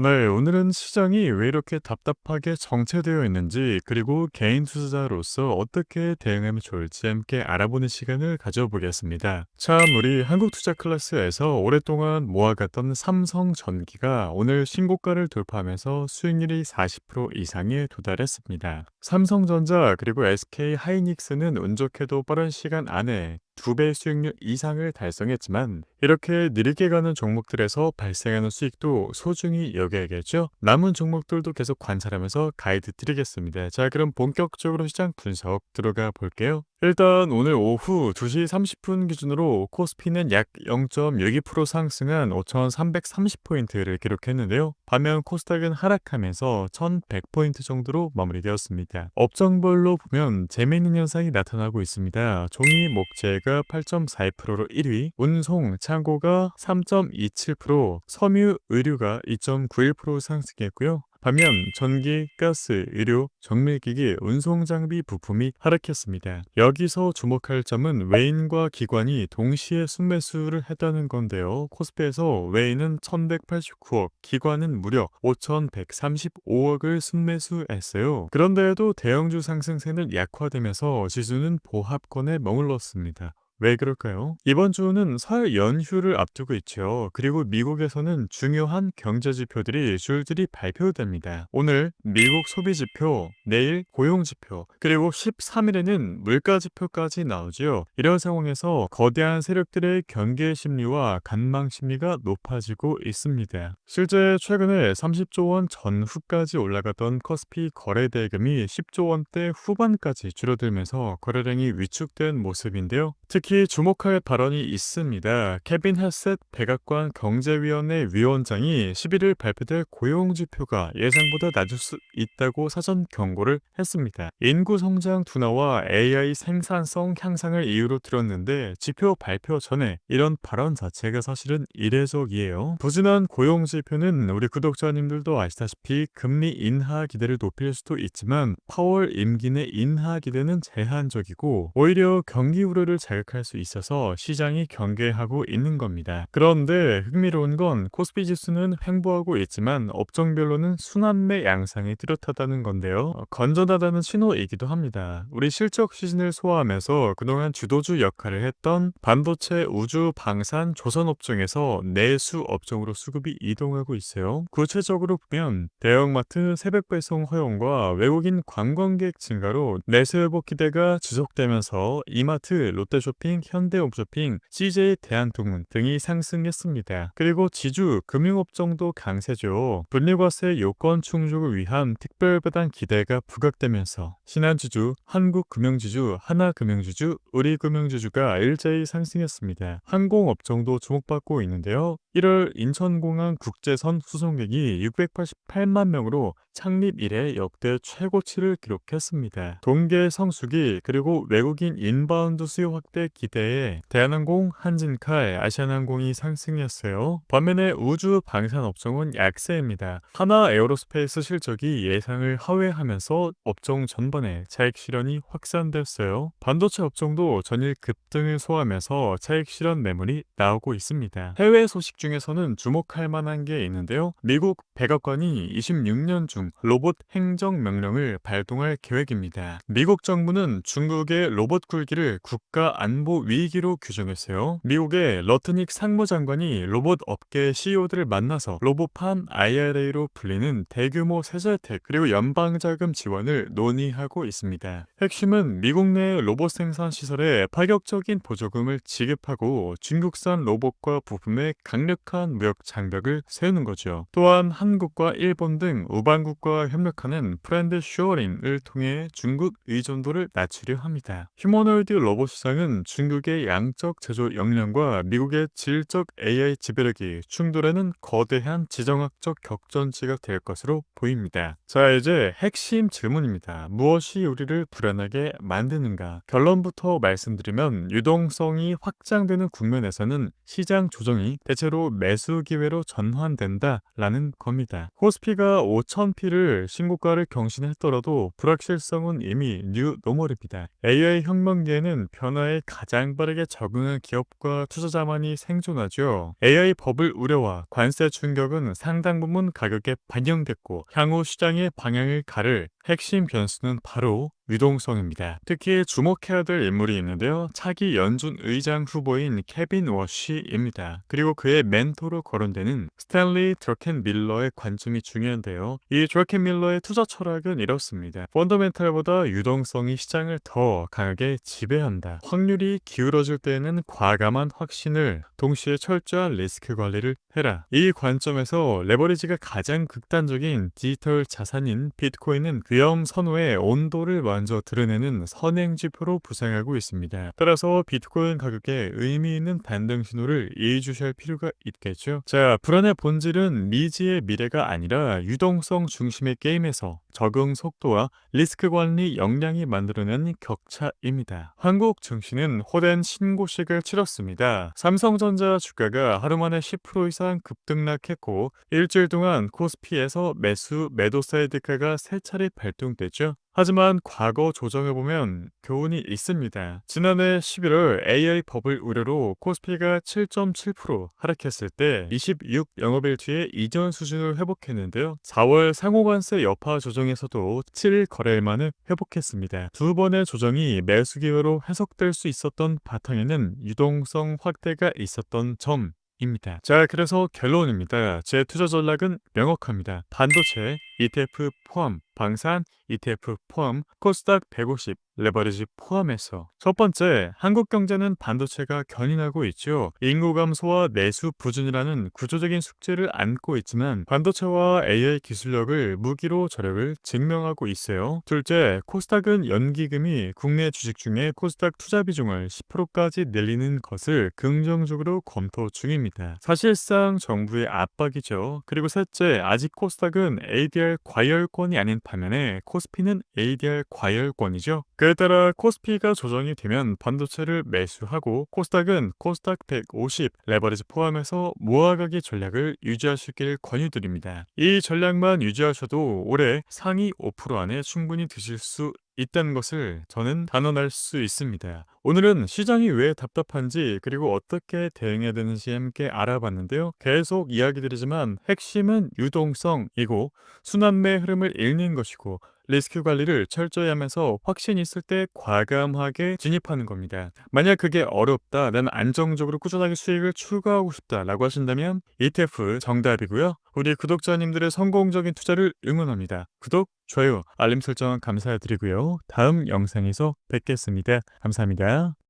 네, 오늘은 시장이 왜 이렇게 답답하게 정체되어 있는지, 그리고 개인 투자자로서 어떻게 대응하면 좋을지 함께 알아보는 시간을 가져보겠습니다. 참, 우리 한국 투자 클래스에서 오랫동안 모아갔던 삼성전기가 오늘 신고가를 돌파하면서 수익률이 40% 이상에 도달했습니다. 삼성전자 그리고 SK 하이닉스는 운 좋게도 빠른 시간 안에 2배 수익률 이상을 달성했지만 이렇게 느리게 가는 종목들에서 발생하는 수익도 소중히 여겨야겠죠? 남은 종목들도 계속 관찰하면서 가이드 드리겠습니다. 자, 그럼 본격적으로 시장 분석 들어가 볼게요. 일단 오늘 오후 2시 30분 기준으로 코스피는 약 0.62% 상승한 5,330포인트를 기록했는데요. 반면 코스닥은 하락하면서 1,100포인트 정도로 마무리되었습니다. 업종별로 보면 재미있는 현상이 나타나고 있습니다. 종이 목재가 8.42%로 1위, 운송, 창고가 3.27%, 섬유, 의류가 2.91% 상승했고요. 반면 전기, 가스, 의료, 정밀기기, 운송장비 부품이 하락했습니다. 여기서 주목할 점은 외인과 기관이 동시에 순매수를 했다는 건데요. 코스피에서 외인은 1189억, 기관은 무려 5135억을 순매수했어요. 그런데도 대형주 상승세는 약화되면서 지수는 보합권에 머물렀습니다. 왜 그럴까요? 이번 주는 설 연휴를 앞두고 있죠. 그리고 미국에서는 중요한 경제 지표들이 줄줄이 발표됩니다. 오늘 미국 소비 지표, 내일 고용 지표, 그리고 13일에는 물가 지표까지 나오지요. 이런 상황에서 거대한 세력들의 경계 심리와 간망 심리가 높아지고 있습니다. 실제 최근에 30조 원 전후까지 올라가던 코스피 거래 대금이 10조 원대 후반까지 줄어들면서 거래량이 위축된 모습인데요. 특히 주목할 발언이 있습니다. 케빈 헬셋 백악관 경제위원회 위원장이 11일 발표될 고용지표가 예상보다 낮을 수 있다고 사전 경고를 했습니다. 인구 성장 둔화와 AI 생산성 향상을 이유로 들었는데 지표 발표 전에 이런 발언 자체가 사실은 이례적이에요. 부진한 고용지표는 우리 구독자님들도 아시다시피 금리 인하 기대를 높일 수도 있지만 파월 임기 내 인하 기대는 제한적이고 오히려 경기 우려를 자극할 수 있어서 시장이 경계하고 있는 겁니다. 그런데 흥미로운 건 코스피 지수는 횡보하고 있지만 업종별로는 순환매 양상이 뚜렷하다는 건데요. 건전하다는 신호이기도 합니다. 우리 실적 시즌을 소화하면서 그동안 주도주 역할을 했던 반도체, 우주, 방산, 조선 업종에서 내수 업종으로 수급이 이동하고 있어요. 구체적으로 보면 대형마트 새벽 배송 허용과 외국인 관광객 증가로 내수 회복 기대가 지속되면서 이마트, 롯데쇼핑, 현대홈쇼핑, CJ 대한통운 등이 상승했습니다. 그리고 지주, 금융업종도 강세죠. 분리과세 요건 충족을 위한 특별배당 기대가 부각되면서 신한지주, 한국금융지주, 하나금융지주, 우리금융지주가 일제히 상승했습니다. 항공업종도 주목받고 있는데요. 1월 인천공항 국제선 수송객이 688만 명으로 창립 이래 역대 최고치를 기록했습니다. 동계 성수기 그리고 외국인 인바운드 수요 확대 기대에 대한항공, 한진칼, 아시아나항공이 상승했어요. 반면에 우주 방산 업종은 약세입니다. 하나 에어로스페이스 실적이 예상을 하회하면서 업종 전반에 차익 실현이 확산됐어요. 반도체 업종도 전일 급등을 소화하면서 차익 실현 매물이 나오고 있습니다. 해외 소식 중에서는 주목할 만한 게 있는데요. 미국 백악관이 26년 중 로봇 행정 명령을 발동할 계획입니다. 미국 정부는 중국의 로봇 굴기를 국가 안보 위기로 규정했어요. 미국의 러트닉 상무장관이 로봇 업계 CEO들을 만나서 로봇판 IRA로 불리는 대규모 세제 혜택 그리고 연방자금 지원을 논의하고 있습니다. 핵심은 미국 내 로봇 생산 시설에 파격적인 보조금을 지급하고 중국산 로봇과 부품에 강력한 무역 장벽을 세우는 거죠. 또한 한국과 일본 등 우방국과 협력하는 프렌드 쇼어링을 통해 중국 의존도를 낮추려 합니다. 휴머노이드 로봇 시장은 중국의 양적 제조 역량과 미국의 질적 AI 지배력이 충돌하는 거대한 지정학적 격전지가 될 것으로 보입니다. 자, 이제 핵심 질문입니다. 무엇이 우리를 불안하게 만드는가? 결론부터 말씀드리면 유동성이 확장되는 국면에서는 시장 조정이 대체로 매수 기회로 전환된다라는 겁니다. 코스피가 5,000피를 신고가를 경신했더라도 불확실성은 이미 뉴 노멀입니다. AI 혁명기에는 변화의 가장 빠르게 적응한 기업과 투자자만이 생존하죠. AI 버블 우려와 관세 충격은 상당 부분 가격에 반영됐고 향후 시장의 방향을 가를 핵심 변수는 바로 유동성입니다. 특히 주목해야 될 인물이 있는데요. 차기 연준 의장 후보인 케빈 워시입니다. 그리고 그의 멘토로 거론되는 스탠리 드러켄 밀러의 관점이 중요한데요. 이 드러켄 밀러의 투자 철학은 이렇습니다. 펀더멘탈보다 유동성이 시장을 더 강하게 지배한다. 확률이 기울어질 때에는 과감한 확신을, 동시에 철저한 리스크 관리를 해라. 이 관점에서 레버리지가 가장 극단적인 디지털 자산인 비트코인은 위험 선호의 온도를 먼저 드러내는 선행지표로 부상하고 있습니다. 따라서 비트코인 가격에 의미 있는 반등 신호를 예의주시할 필요가 있겠죠. 자, 불안의 본질은 미지의 미래가 아니라 유동성 중심의 게임에서 적응 속도와 리스크 관리 역량이 만들어낸 격차입니다. 한국 증시는 호된 신고식을 치렀습니다. 삼성전자 주가가 하루 만에 10% 이상 급등락했고 일주일 동안 코스피에서 매수 매도 사이드카가 3차례 발동됐죠. 하지만 과거 조정해보면 교훈이 있습니다. 지난해 11월 AI 버블 우려로 코스피가 7.7% 하락했을 때 26 영업일 뒤에 이전 수준을 회복했는데요. 4월 상호관세 여파 조정에서도 7일 거래일 만에 회복했습니다. 두 번의 조정이 매수 기회로 해석될 수 있었던 바탕에는 유동성 확대가 있었던 점 입니다. 자, 그래서 결론입니다. 제 투자 전략은 명확합니다. 반도체, ETF 포함, 방산, ETF 포함, 코스닥 150, 레버리지 포함해서 첫 번째, 한국 경제는 반도체가 견인하고 있죠. 인구 감소와 내수 부진이라는 구조적인 숙제를 안고 있지만 반도체와 AI 기술력을 무기로 저력을 증명하고 있어요. 둘째, 코스닥은 연기금이 국내 주식 중에 코스닥 투자 비중을 10%까지 늘리는 것을 긍정적으로 검토 중입니다. 사실상 정부의 압박이죠. 그리고 셋째, 아직 코스닥은 ADR 과열권이 아닌 반면에 코스피는 ADR 과열권이죠. 그에 따라 코스피가 조정이 되면 반도체를 매수하고 코스닥은 코스닥 150 레버리지 포함해서 모아가기 전략을 유지하시길 권유드립니다. 이 전략만 유지하셔도 올해 상위 5% 안에 충분히 드실 수 있다는 것을 저는 단언할 수 있습니다. 오늘은 시장이 왜 답답한지 그리고 어떻게 대응해야 되는지 함께 알아봤는데요. 계속 이야기드리지만 핵심은 유동성이고 순환매 흐름을 읽는 것이고 리스크 관리를 철저히 하면서 확신 있을 때 과감하게 진입하는 겁니다. 만약 그게 어렵다, 난 안정적으로 꾸준하게 수익을 추가하고 싶다라고 하신다면 ETF 정답이고요. 우리 구독자님들의 성공적인 투자를 응원합니다. 구독, 좋아요, 알림 설정 감사드리고요. 다음 영상에서 뵙겠습니다. 감사합니다.